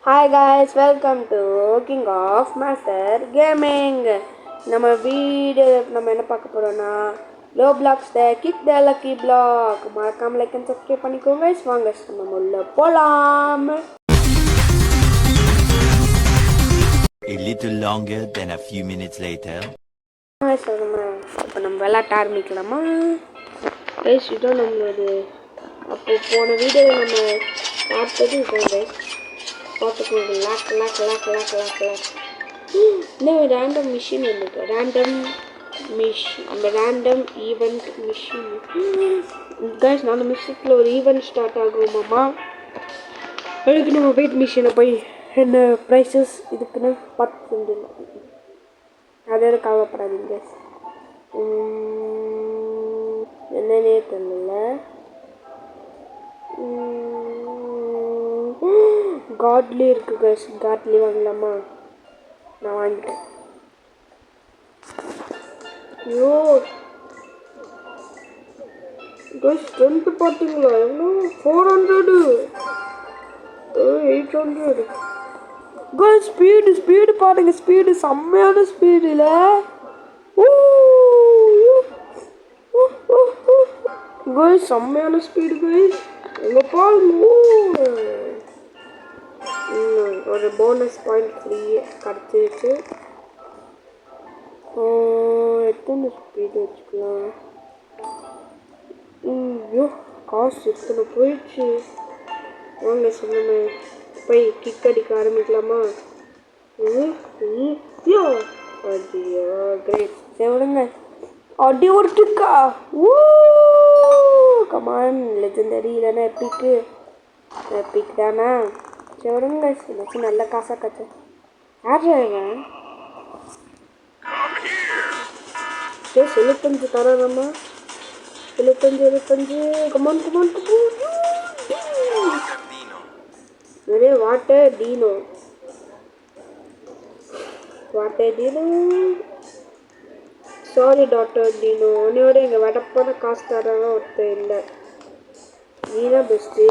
Hi guys, welcome to King of Master Gaming. நம்ம video நம்ம என்ன பார்க்க போறோம்னா Roblox Kick the Lucky Block. மறக்காம லைக் அண்ட் சப்ஸ்கிரைப் பண்ணிக்கோங்க. வாங்க நம்ம உள்ள போலாம். A little longer than a few minutes later. இப்போ நம்ம விளையாட்ட ஆரம்பிக்கலாமா? கைஸ் இதான் நம்மளோட அப்போ போன வீடியோவில் நம்ம பார்த்தது இதான் கைஸ். பார்த்துக்கோங்க லாக் இன்னும் ரேண்டம் மிஷின் வந்துட்டு ரேண்டம் ஈவெண்ட் மிஷின் கைஸ் நான் மிஷினில் ஒரு ஈவெண்ட் ஸ்டார்ட் ஆகுமாம்மா. அதுக்கு நம்ம வெயிட் மிஷினை போய் என்ன ப்ரைஸஸ் இதுக்குன்னு பார்த்து செஞ்சிடலாம். அதோட கவலைப்படாதீங்க என்னன்னே தெரியல. காட்லி இருக்கு கைஸ், காட்லி வாங்கலாமா? நான் வாங்கிட்டேன். ஐயோ கைஸ் ஸ்ட்ரென்த் பார்த்தீங்களா எவ்வளோ? 400 800 கைஸ். ஸ்பீடு பாருங்க, ஸ்பீடு செம்மையான ஸ்பீடு இல்லை? கைஸ் செம்மையான ஸ்பீடு கைஸ். எங்கே பாருங்க ஒரு போனஸ் பாயிண்ட் ஃப்ரீ கிடச்சிருச்சு. எத்தனை ஸ்பீடு வச்சுக்கலாம்? ஐயோ காசு எத்தனை போயிடுச்சு. வாங்க சொன்ன போய் கிக் அடிக்க ஆரம்பிக்கலாமா? ஐயோ கிரேட். சரி விடுங்க. அடி ஒரு கிக்கா. கமான் லெஜெண்டரி இல்லைன்னா எப்பிக் தானே. சரி விடுங்க. எனக்கு நல்ல காசாக கச்சு. யார் இவன்? சரி 75 தரோம்மா. 75 கமான் நிறைய வாட்டர் டீனோ. சாரி டாக்டர் டீனோ, உன்னையோட எங்கள் வடப்பான காசு தரவங்க ஒருத்தர் இல்லை. நீ தான் பெஸ்ட்டு.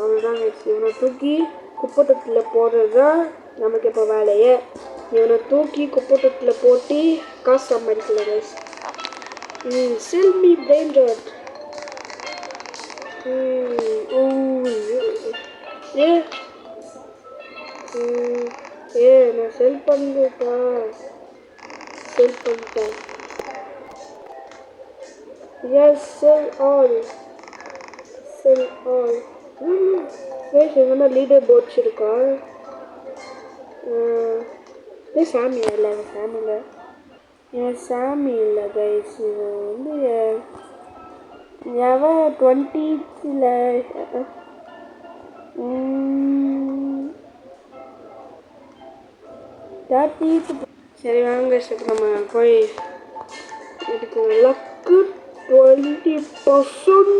அவ்வளோதான். இவனை தூக்கி குப்பைத்தொட்டில் போடுறது தான் நமக்கு இப்போ வேலையே. இவனை தூக்கி குப்பைத்தொட்டில் போட்டு காசு சம்பாதிக்கல கைஸ். செல் மீ பிரெயின் ராட். நான் செல் பண்ணிட்டேன். Yes, sell all. Guys, இவனா லீடர் போர்ட்ஸ் இருக்கா? சாமி இல்லை கைஸ். இது வந்து எவன் 20ல சரி வாங்க சார் நம்ம போய் இதுக்கு லக்கு 20%.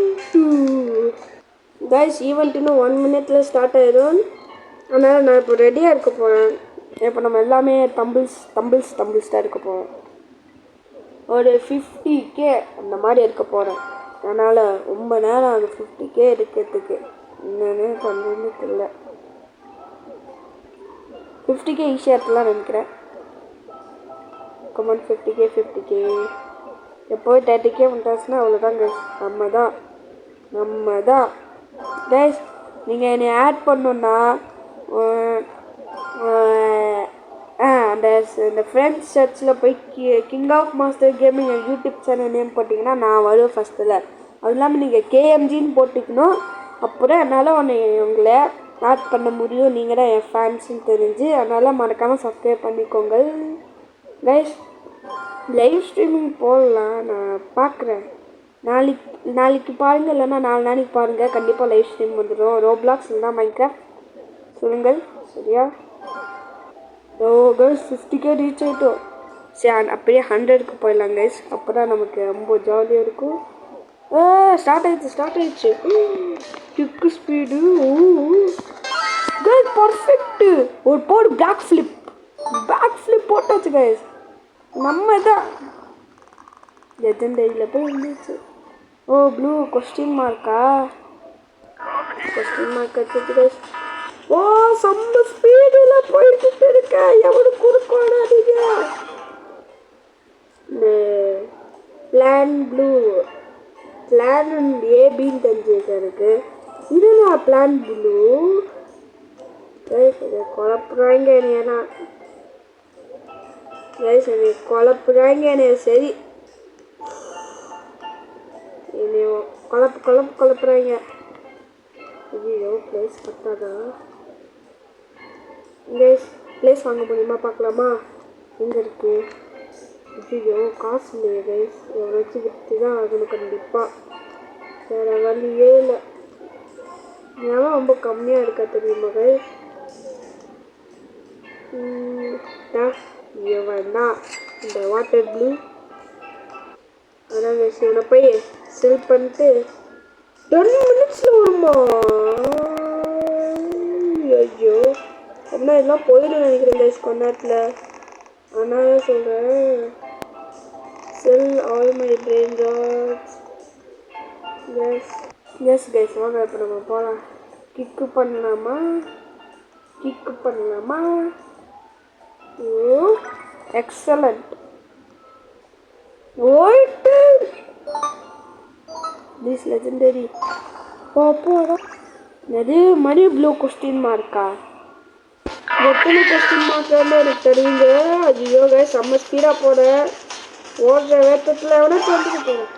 கைஸ் ஈவெண்ட் இன்னும் 1 minute ஸ்டார்ட் ஆயிடும். அதனால் நான் இப்போ ரெடியாக இருக்க போகிறேன். இப்போ நம்ம எல்லாமே தம்பிள்ஸ் தான் இருக்க போகிறோம். ஒரு 50K அந்த மாதிரி இருக்க போகிறேன். அதனால் ரொம்ப நேரம் அது 50K எடுக்கிறதுக்கு என்னன்னு கொஞ்சம் தெரியல. 50K ஈஸியாக இருக்கலாம் நினைக்கிறேன். கமான் 50K எப்போது 30K வந்துட்டாச்சுன்னா அவ்வளோதான் கைஸ். நம்ம தான் கைஸ். நீங்கள் என்னை ஆட் பண்ணணுன்னா அந்த ஃப்ரெண்ட்ஸ் சர்ச்சில் போய் king of master gaming YouTube channel name போட்டிங்கன்னா நான் வருவேன் ஃபஸ்ட்டில். அதுவும் இல்லாமல் நீங்கள் KMGன்னு போட்டுக்கணும். அப்புறம் என்னால் உங்களை ஆட் பண்ண முடியும். நீங்கள் தான் என் ஃபேன்ஸுன்னு தெரிஞ்சு. அதனால் மறக்காமல் சப்ஸ்கிரைப் பண்ணிக்கோங்க கைஸ். லைவ் ஸ்ட்ரீமிங் போடலாம், நான் பார்க்குறேன். நாளைக்கு பாருங்கள், இல்லைன்னா 4 நாளைக்கு பாருங்கள். கண்டிப்பாக லைவ் ஸ்ட்ரீம் வந்துடும். ரோப்ளாக்ஸ் இல்லைனா மைன்கிராஃப்ட் சொல்லுங்கள் சரியா? கைஸ் 50K ரீச் ஆகிட்டோம். சரி அப்படியே 100க்கு போயிடலாம் கைஸ். அப்போ தான் நமக்கு ரொம்ப ஜாலியாக இருக்கும். ஸ்டார்ட் ஆயிடுச்சு. Kick speed guys perfect. ஒரு போடு பேக் ஃப்ளிப் போட்டாச்சு கைஸ். நம்ம தான் லெஜெண்டரியில் போய் இருந்துச்சு. ப்ளூ கொஸ்டின் மார்க் வச்சுட்டு ஓ செம்ம ஸ்பீடில் போயிட்டு இருக்க எவனும் குறுக்காடாதீங்க பிளான் ப்ளூ பிளான் ஏபின்னு தெரிஞ்சுக்க எனக்கு இதுனா பிளான் ப்ளூ குழப்புறாங்க ஏன்னா என்னை குழப்புறாங்க என்னைய சரி என்னைய குழப்புறாங்க ஐயோ ப்ளேஸ் பத்தாதா ப்ளேஸ் வாங்க முடியுமா பார்க்கலாமா எங்கே இருக்கு ஐயோ காசு இல்லையே கைஸ் எவ்வளோச்சு விற்று தான் ஆகணும் கண்டிப்பாக வேறு வழியே இல்லை இதெல்லாம் ரொம்ப கம்மியாக இருக்கா தெரியுமா கைஸ் வேண்டாம் இந்த வாட்டர் ப்ளூ அதான் கைஸ் இவனை போய் செல் பண்ணிட்டு 10 மினிட்ஸில் வருமா ஐயோ அப்படின்னா எல்லாம் போயிடும் நினைக்கிறேன் கைஸ் கொஞ்ச நேரத்தில் அதனால சொல்கிறேன் sell all my brainrots yes guys வாங்க இப்போ நம்ம போகலாம் கிக்கு பண்ணலாமா oh excellent wait this legendary போடா எது மணி ப்ளூ கொஸ்டின் மார்க்கா எத்தனை கொஸ்டின் மார்க்கான்னு எனக்கு தெரியுங்க ஐயோ கைஸ் செம்ம ஸ்பீடாக போட ஓடுற வேட்டத்தில் எவனா வந்துட்டு போகிறேன்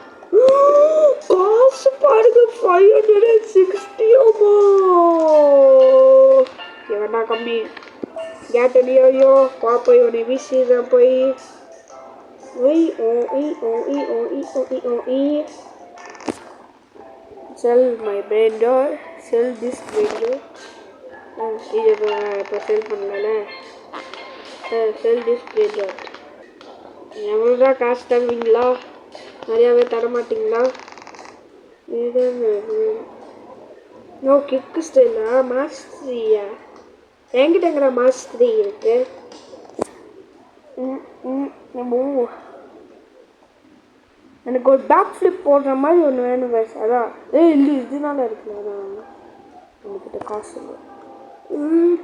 காசு பாருங்க 560 எவனா கம்மி கேட்டடியோ போய் உன்னை வீசிடுறேன் போய் ஒய் ஓ செல் மை பிரெயின் டோர் செல் திஸ் பிரெயின் டோர் இது இப்போ செல் பண்ணல செல் திஸ் பிரெயின் டோர் எவ்வளோதான் காசு தருவீங்களா நிறையாவே தரமாட்டிங்களா இது நோ கிக்கு ஸ்டைலா மாஸ்டரியா என்கிட்டங்கிற மாஸ்டரி இருக்கு எனக்கு ஒரு பேக் ஃப்ளிப் போடுற மாதிரி ஒன்று வேணும் கைஸ் அதான் இல்லை இதனால இருக்குல்ல அதான் நம்மக்கிட்ட காசு இல்லை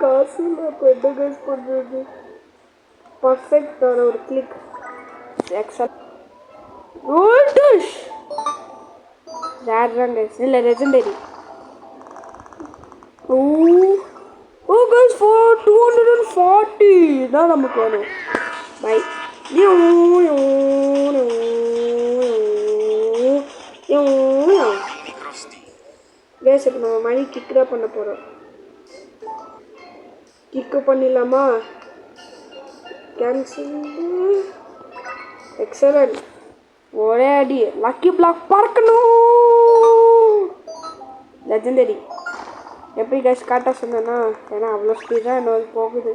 காசு இல்லை அப்போ என்ன கைஸ் பண்ணுறது பர்ஃபெக்ட் ஒரு கிளிக் எக்ஸல் ரேர் தான் கைஸ் இல்லை லெஜெண்டரி ஓ கைஸ் ஃபார் 240 தான் நமக்கு வேணும் பை கேஸ் இப்போ நம்ம மணி கிக்கு தான் பண்ண போகிறோம் கிக்கு பண்ணிடலாமா கேன்சல் எக்ஸலண்ட் ஒரே அடி லக்கி பிளாக் பறக்கணும் லெஜெண்டரி எப்படி கேஸ் காட்ட சொன்னேன்னா ஏன்னா அவ்வளோ ஸ்பீடாக என்ன போகுது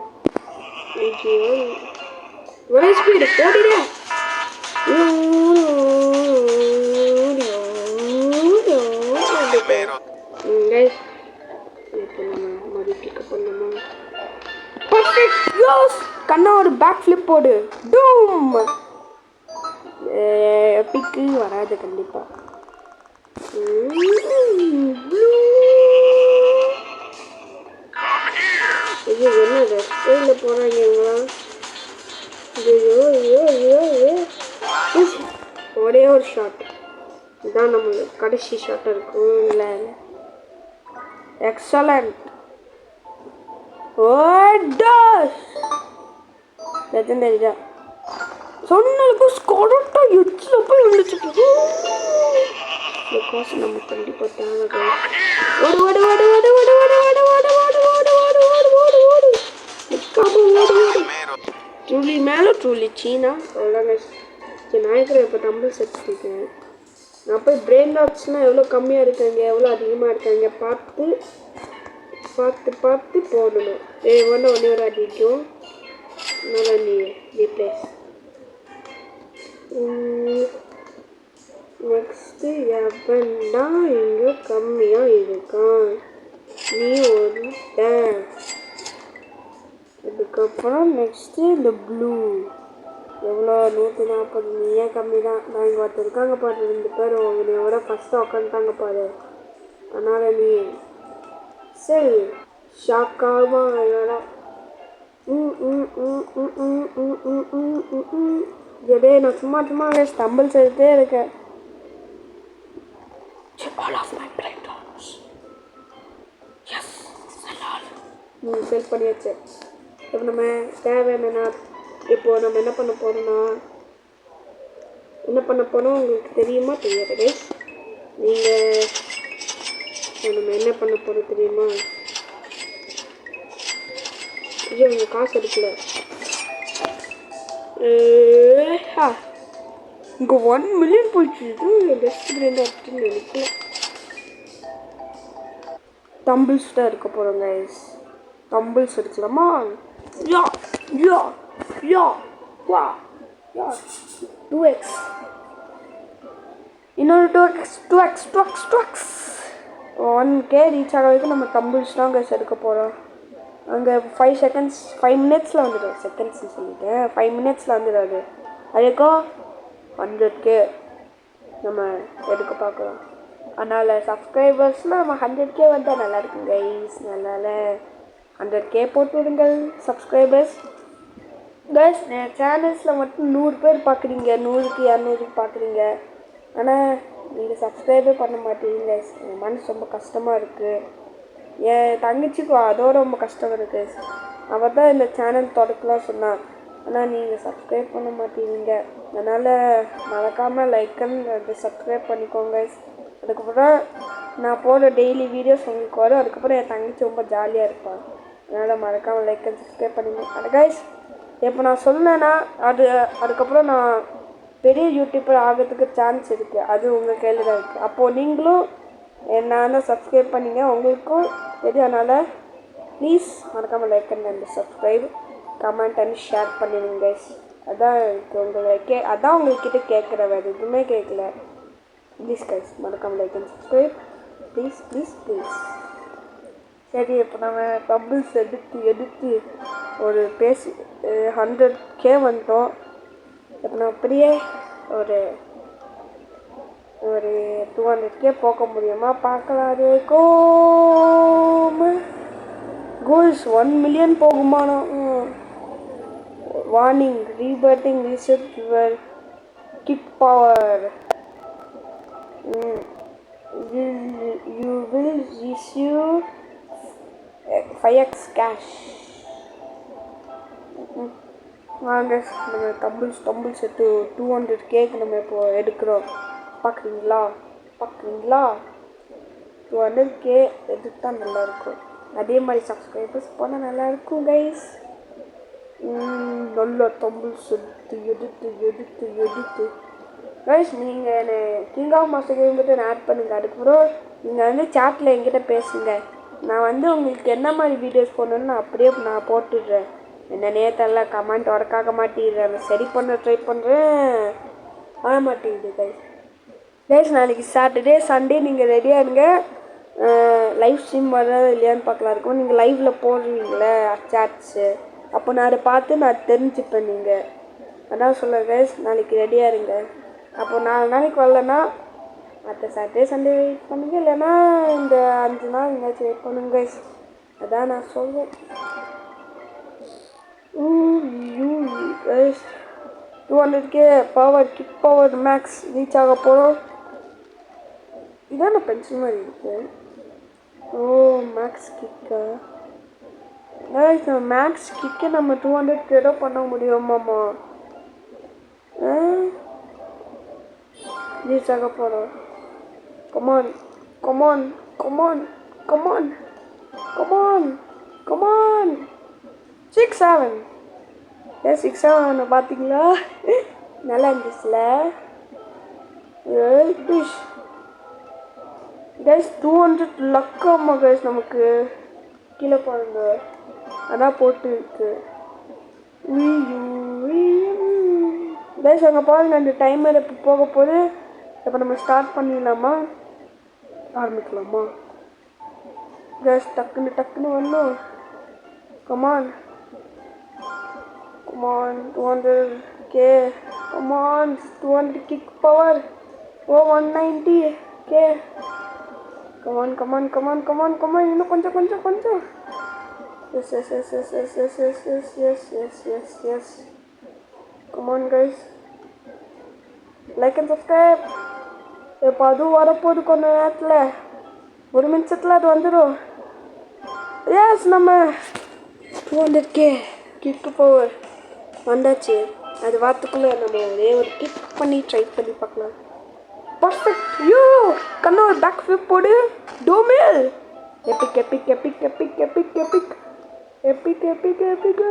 ஒரே ஸ்பீடு ஓடிடு கண்ணா ஒரு பேக் ஃபிளிப் போடு டூம் பிக்கு வராது கண்டிப்பாக இது என்னது ஸ்டைலில் போகிறாங்க இவங்களாம் ஒரே ஒரு ஷாட் இதுதான் நம்மளுக்கு கடைசி ஷாட் இருக்கும் இல்லை எக்ஸலண்ட் லெஜெண்டரி தான் சொன்னதுக்கு கரெக்டாக எட்ஜில் போய் விழுந்துட்டு காசு நம்ம கண்டிப்பாக தேவை ஓடு ஓடு ஓடு ஓடு ஓடு ஓடு ஓடு ஓடு ஓடு ஓடு ஓடு ஓடு ஓடு ஓடு நிற்காம ஓடு ஓடு ட்ரூலி மேலே ட்ரூலி சீனா அவ்வளோதாங்க சரி நான் இருக்கிற இப்போ டம்பிள்ஸ் எடுத்துருக்கேன் நான் போய் பிரெயின் லாக்ஸ்னால் எவ்வளோ கம்மியாக இருக்காங்க எவ்வளோ அதிகமாக இருக்காங்க பார்த்து பார்த்து பார்த்து போடணும் ஒன்று ஒரு அடிக்கும் நல்லா நீ ரீப்ளேஸ் நெக்ஸ்ட்டு எவன்டா இங்கே கம்மியாக இருக்கான் நீ ஒரு அதுக்கப்புறம் நெக்ஸ்ட்டு இந்த ப்ளூ எவ்வளோ 140 நீ ஏன் கம்மி தான் நான் இங்கே ஒருத்தர் இருக்காங்க பாரு 2 பேர் உன்னையோட ஃபஸ்ட்டு உட்காந்துட்டாங்க பாரு அதனால் நீ செல் ஷாக்காகுமா வேணாம். இதே நான் சும்மா சும்மா ஸ்டம்பிள்ஸ் எடுத்தே இருக்கேன். All of my breakdowns. Yes, செல் பண்ணியாச்சு. இப்போ நம்ம தேவையான இப்போ நம்ம என்ன பண்ண போகிறோம்னா உங்களுக்கு தெரியுமா தெரியாது? நீங்கள் நம்ம என்ன பண்ண போகிறோம் தெரியுமா? ஐயோ உங்கள் காசு இருக்குல்ல, இங்கே 1 million போயிடுச்சு. இது பெஸ்ட் ஃப்ரெண்ட் அப்படின்னு நினைக்கல. தம்பிள்ஸ் தான் இருக்க போகிறோம் கைஸ். தம்பிள்ஸ் எடுக்கலாமா? யா யா யா வா யா 2x இன்னொரு 2x 1k ரீச் ஆக வரைக்கும் நம்ம தம்பிள்ஸ் தான் கைஸ் எடுக்க போகிறோம். அங்கே 5 மினிட்ஸில் வந்துடும். செகண்ட்ஸ்னு சொல்லிட்டேன், 5 மினிட்ஸில் வந்துடாது. அதுக்கும் 100k நம்ம எடுக்க பார்க்கலாம். அதனால் சப்ஸ்கிரைபர்ஸ்னால் நம்ம 100k வந்தால் நல்லாயிருக்கும் கைஸ். அதனால் 100k போட்டு விடுங்கள் சப்ஸ்கிரைபர்ஸ். கைஸ் என் சேனல்ஸில் மட்டும் 100 பேர் பார்க்குறீங்க, 100க்கு 200 பார்க்குறீங்க. ஆனால் நீங்கள் சப்ஸ்கிரைபே பண்ண மாட்டீங்க கைஸ். என் மனசு ரொம்ப கஷ்டமாக இருக்குது. என் தங்கச்சிக்கு அதோட ரொம்ப கஷ்டம் இருக்குது. அவள் தான் இந்த சேனல் தொடக்கலாம் சொன்னான். ஆனால் நீங்கள் சப்ஸ்கிரைப் பண்ண மாட்டீங்க. அதனால் மறக்காமல் லைக் அண்ட் சப்ஸ்கிரைப் பண்ணிக்கோங்க கைஸ். அதுக்கப்புறம் நான் போடுற டெய்லி வீடியோஸ் உங்களுக்கு வரும். அதுக்கப்புறம் என் தங்கச்சி ரொம்ப ஜாலியாக இருப்பாள். அதனால் மறக்காமல் லைக் அண்ட் சப்ஸ்கிரைப் பண்ணிக்கோங்க. அது கைஸ் இப்போ நான் சொன்னேன்னா அதுக்கப்புறம் நான் பெரிய யூடியூபர் ஆகிறதுக்கு சான்ஸ் இருக்குது. அது உங்கள் கையில் தான் இருக்குது. அப்போது நீங்களும் என்ன சப்ஸ்கிரைப் பண்ணிங்க, உங்களுக்கும் தெரியும். அதனால் ப்ளீஸ் மறக்காமல் like and subscribe, comment and share பண்ணிடுங்க கைஸ். அதான் அதான் உங்கள்கிட்ட கேட்குற, வேறு எதுவுமே கேட்கல. ப்ளீஸ் கைஸ் மறக்காமல் like and subscribe please please please. சரி இப்போ நம்ம பம்பிள்ஸ் எடுத்து ஒரு 100k வந்துட்டோம். இப்போ நான் அப்படியே ஒரு 200k போக முடியுமா பார்க்கலாம். அது கோல்ஸ் 1 million போகுமானோ? Warning rebirthing reset your kick power. You will receive 5x cash. வாங்க நம்ம டம்பிள்ஸ் எடுத்து 200k நம்ம இப்போ எடுக்கிறோம். பார்க்குறீங்களா 200k எடுத்தா நல்லாயிருக்கும். அதே மாதிரி சப்ஸ்கிரைபர்ஸ் போனால் நல்லாயிருக்கும் கைஸ். நல்ல டம்பிள்ஸ் எடுத்து கைஸ் நீங்கள் என்னை கிங் ஆஃப் மாஸ்டர் கேம்கிட்ட ஆட் பண்ணுங்கள். அதுக்கப்புறம் நீங்கள் சாட்டில் என்கிட்ட பேசுங்க. நான் உங்களுக்கு என்ன மாதிரி வீடியோஸ் போடணுன்னு நான் அப்படியே போட்டுடுறேன். என்ன நேரத்தெல்லாம் கமெண்ட் ஒர்க்காக மாட்டேங்கிறேன். சரி பண்ண ட்ரை பண்ணுறேன், ஆக மாட்டேங்குது கைஸ். நாளைக்கு சாட்டர்டே சண்டே நீங்கள் ரெடியாக இருங்க. லைவ் ஸ்ட்ரீம் வர்றதா இல்லையான்னு பார்க்கலாம் இருக்கும். நீங்கள் லைவில் போடுவீங்களே சாட்ஸு, அப்போ நான் அதை பார்த்து நான் தெரிஞ்சுப்பேன். நீங்கள் அதான் சொல்ல கைஸ், நாளைக்கு ரெடியாக இருங்க. அப்போ 4 நாளைக்கு வரலன்னா மற்ற சாட்டர்டே சண்டே வெயிட் பண்ணுங்க, இல்லைன்னா இந்த 5 நாள் எங்கேயாச்சும் வெயிட் பண்ணுங்க கைஸ். அதான் நான் சொல்வேன். Guys 200k kick power max reach ஆக போகிறோம். இதான் நான் பென்சில் மாதிரி இருக்கு. மேக்ஸ் கிக்கா கைஸ்? மேக்ஸ் கிக்கை நம்ம 200k பண்ண முடியுமாம்மா? ரீச் ஆக போகிறோம். கமான் 6-7 6-7 பார்த்தீங்களா? நல்லா இருந்துச்சுல கைஸ். 200 லக்காமா கைஸ் நமக்கு. கீழே பாருங்க, அதான் போட்டு இருக்கு கைஸ். அங்கே பாருங்க, அந்த டைமர் இப்போ போக போது. இப்போ நம்ம ஸ்டார்ட் பண்ணிடலாமா? ஆரம்பிக்கலாமா கைஸ்? டக்குன்னு வரணும். Come on 200k 200 kick power 190k. Come on இன்னும் கொஞ்சம் Yes, yes, yes, yes, yes, yes, yes, yes, yes, yes, yes, yes. Come on, guys. Like and subscribe. இப்போ அதுவும் வரப்போகுது கொஞ்ச நேரத்தில், ஒரு நிமிஷத்தில் அது வந்துடும். எஸ், நம்ம 200K கிக் பவர் வந்தாச்சு. அது வாரத்துக்குள்ளே நம்ம ஒரே ஒரு கிக் பண்ணி ட்ரை பண்ணி பார்க்கலாம். பர்ஃபெக்ட். யூ கண்ணா ஒரு பேக் ஃபிளிப் போடு. டோமேல் epic epic epic epic epic epic epic epic epic.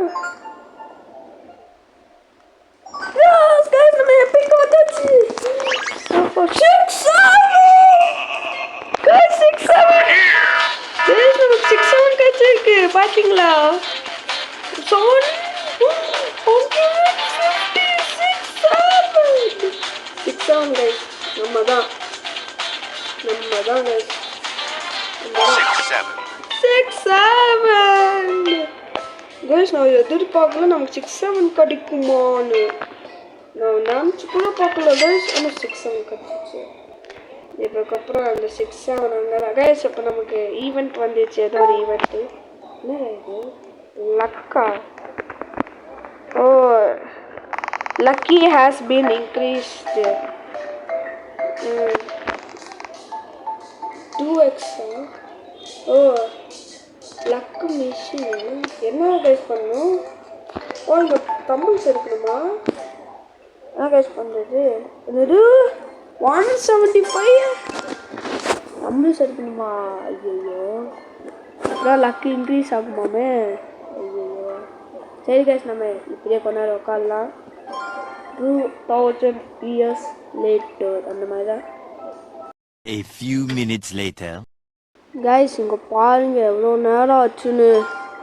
Yes, guys, நம்ம எபிக் வந்தாச்சு. 6-7 guys, நமக்கு 6-7 கிடைச்சிருக்கு. பார்த்தீங்களா? 7 6-7 guys. நம்ம தான் guys. 6-7 guys, நான் எதிர்பார்க்கல நமக்கு 6-7 கிடைக்குமான்னு. நான் நினச்சி கூட பார்க்கல guys, ஆனால் 6-7 கிடைச்சிச்சு. இதுக்கப்புறம் அந்த 6-7 அங்கே guys. இப்போ நமக்கு ஈவெண்ட் வந்துச்சு. ஏதோ ஒரு ஈவெண்ட்டு. என்ன இது? லக்கா? Oh, lucky has been increased. 2x. Oh, luck machine என்ன கைஸ் பண்ணும்? ஓ, இங்கே தம்பிள்ஸ் இருக்கணுமா? என்ன கைஸ் பண்ணுறது? என்னது 175 தம்பிள்ஸ் இருக்கணுமா? ஐயோ, அப்புறம் லக்கு இன்க்ரீஸ் ஆகுமாமே. ஐயோ, சரி கைஸ், நம்ம இப்படியே கொஞ்ச நேரம் உட்காரலாம். 2000 years later அந்த மாதிரி தான். A few minutes later. Guys, இங்கே பாருங்க எவ்வளோ நேரம் ஆச்சுன்னு.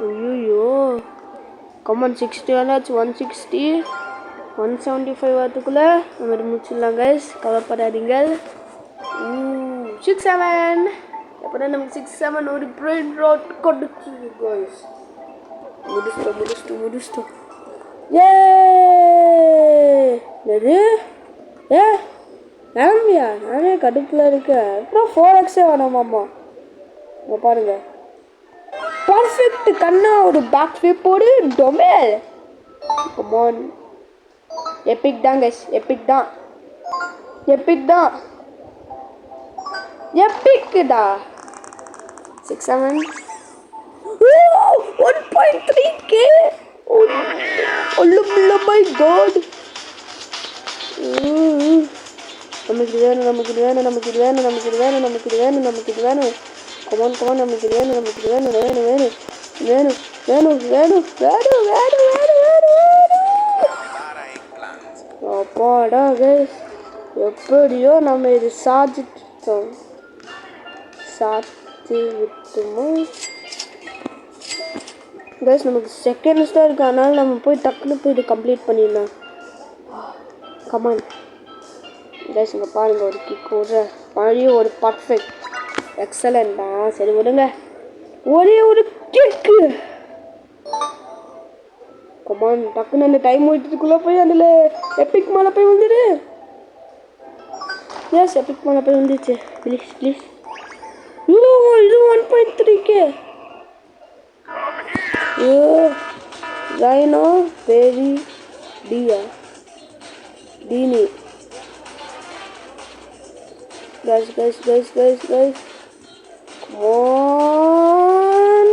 ஐயோ, கம்மன் 60 ஆச்சு. 160 175 வரத்துக்குள்ளே நம்ம முடிச்சிடலாம் கைஸ். கவலைப்படாதீங்க. 6-7 எப்போதான் நமக்கு 6-7 ஒரு பிரெயின் ராட் கொடுத்து கைஸ். முடிச்சிட்டோம். என்னது? நம்பியா நானே கடுப்பில் இருக்கேன். அப்புறம் 4x வேணாமாம்மா. இங்கே பாருங்க, பர்ஃபெக்ட் கண்ணா ஒரு பேக் ஃபிளிப் போடு. டொமேல் கமான். எபிக் தான் கைஸ், எபிக் தான் எபிக்டா. 6-7 1.3K. Oh my god. நமக்கு இது வேணும். கமான் நமக்கு இது வேணும். அப்பாடா கைஸ், எப்படியோ நம்ம இது சாதிச்சிட்டோம். கைஸ், நமக்கு செகண்ட்ஸ் தான் இருக்குது. அதனால நம்ம போய் டக்குன்னு போய் இது கம்ப்ளீட் பண்ணிடலாம். கமான் கைஸ், இங்கே பாருங்கள், ஒரு கிக் ஒரு பழைய ஒரு பர்ஃபெக்ட் எக்ஸலண்ட் தான். சரி விடுங்க, ஒரே ஒரு கிக்கு. கமான், டக்குன்னு அந்த டைம் ஓடிட்டுக்குள்ளே போய் அதில் எபிக் மேலே போய் வந்துடு. எஸ், எபிக் மேலே போய் வந்துச்சு. ப்ளீஸ். இது 1.3K. ரைனோ பெரி டீனி. guys, come on.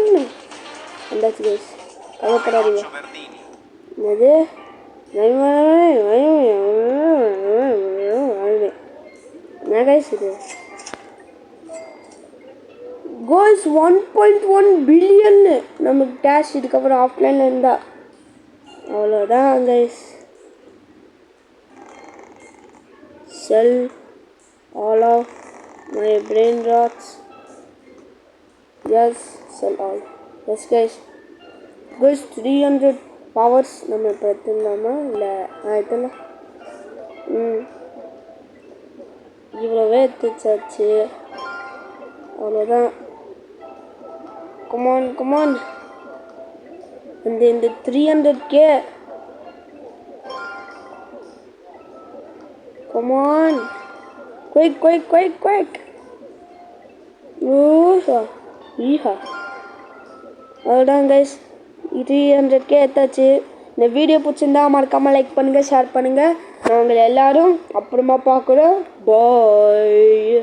வந்தாச்சு கைஸ், கவலைப்படாதீங்க. என்னது? என்ன கைஸ் இது? கோல்ஸ் 1.1 பில்லியன் நமக்கு கேஷ் இதுக்கப்புறம் ஆஃப்லைனில் இருந்தா. அவ்வளோதான் guys. Sell all of my brain rots. Yes, sell all. Yes guys, 300 powers நம்ம இப்போ எடுத்துடலாமா? இல்லை எடுத்துடலாம். இவ்வளோவே எடுத்துச்சாச்சு. அவ்வளோதான். கமான் இந்த 300K. Come on, quick. அவ்வளோதான் கைஸ் 300K ஏற்றாச்சு. இந்த வீடியோ பிடிச்சிருந்தா மறக்காமல் லைக் பண்ணுங்கள், ஷேர் பண்ணுங்கள். நாங்கள் எல்லோரும் அப்புறமா பார்க்குறோம். பாய்.